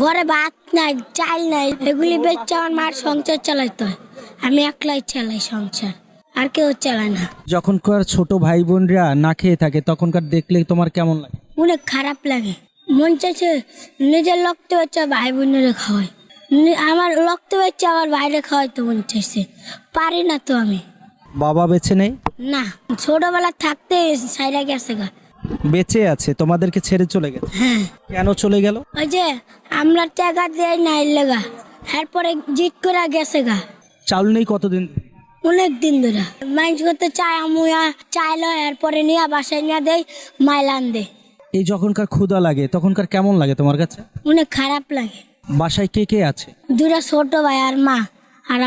ঘরে ভাত নাই, চাল নাই, এগুলি বেচে আমার মার সংসার চালাইতে হয়। আমি একলাই চালাই সংসার, আর কেউ চালায় না। যখনকার ছোট ভাই বোনরা না খেয়ে থাকে তখনকার দেখলে তোমার কেমন লাগে? অনেক খারাপ লাগে। মন চাইছে নিজের রক্ত বাচ্চা ভাই বোনেরা খাওয়াই, আমার রক্ত বাচ্চা আমার বাইরে খাওয়াইতে মন চাইছে, পারি না তো আমি। বাবা বেঁচে নেই? না, ছোটবেলা থাকতে সাইরা গেছে গা। বেঁচে আছে, তোমাদেরকে ছেড়ে চলে গেছে? হ্যাঁ। কেন চলে গেল? ওই যে আমরা টাকা দেয় নাই লেগা, এরপরে জিত করে গেছে গা। চাউল নেই কতদিন? অনেক দিন ধরে মাইন্স করতে চাই, আমুয়া চাইলো, এরপরে নিয়ে বাসায় নিয়ে দেয়, মাইলান দে। এই যখনকার ক্ষুধা লাগে তখনকার কেমন লাগে তোমার কাছে? অনেক খারাপ লাগে। বাসায় কে কে আছে? দুটা ছোট ভাই আর মা, আর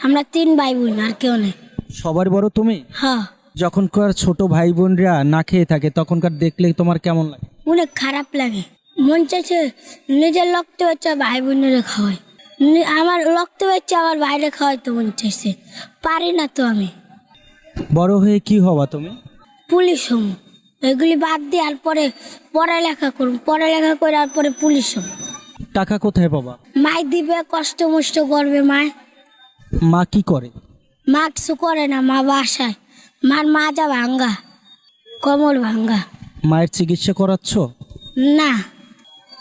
আমরা 3 ভাই বোন, আর কেউ নেই। সবার বড় তুমি? হ্যাঁ। যখনকার ছোট ভাই বোনরা না খেয়ে থাকে তখনকার দেখলে তোমার কেমন লাগে? অনেক খারাপ লাগে। মন চাইছে নিজের রক্ত বাচ্চা ভাই বোনেরা খাওয়াই, আমার রক্ত বাচ্চা আমার বাইরে খাওয়াইতে মন চাইছে, পারি না তো আমি। বড় হয়ে কি হবা তুমি? পুলিশ হম, এগুলি বাদ দিয়ে আর পরে পড়ালেখা করুন, পড়ালেখা করে আর পরে পুলিশ হম। টাকা কোথায় পাবা? মায় দিবে, কষ্ট মষ্ট করবে মায়। মা কি করে? মা কিছু করে না, মা বাসায়। মার মাজা ভাঙ্গা, কোমর ভাঙ্গা। মায়ের চিকিৎসা করাচ্ছ? না,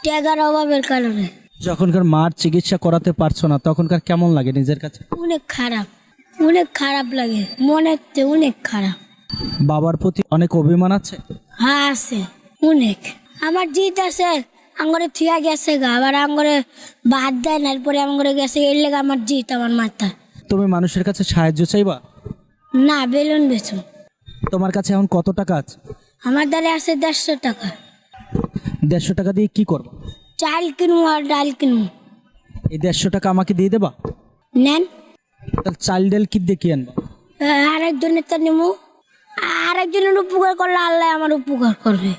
টাকার অভাবের কারণে। যখনকার মার চিকিৎসা করাতে পারছো না তখনকার কেমন লাগে নিজের কাছে? অনেক খারাপ, অনেক খারাপ লাগে, মনের চেয়ে অনেক খারাপ। বাবার প্রতি অনেক অভিমান আছে? হ্যাঁ আছে, অনেক। আমার জিত আছে, আঙ্গরে থিয়া গেছে গা, আবার আঙ্গরে বাদ দেয় না, এরপরে আঙ্গরে গেছে, এর লেগে আমার জিত আমার মাথা। তুমি মানুষের কাছে সাহায্য চাইবা? না, বেলুন বেচুন। তোমার কাছে এখন কত টাকা আছে? আমার দ্বারা আছে 150 টাকা। 150 টাকা দিয়ে কি করবা? চাল কিনবো আর ডাল কিনবো। এই 150 টাকা আমাকে দিয়ে দেবা? নেন। তাহলে চাল ডাল কি দিয়ে কি আনবা? আরেকজনের তো নেবো, আরেকজনের উপকার করলে আল্লাহ আমার উপকার করবে।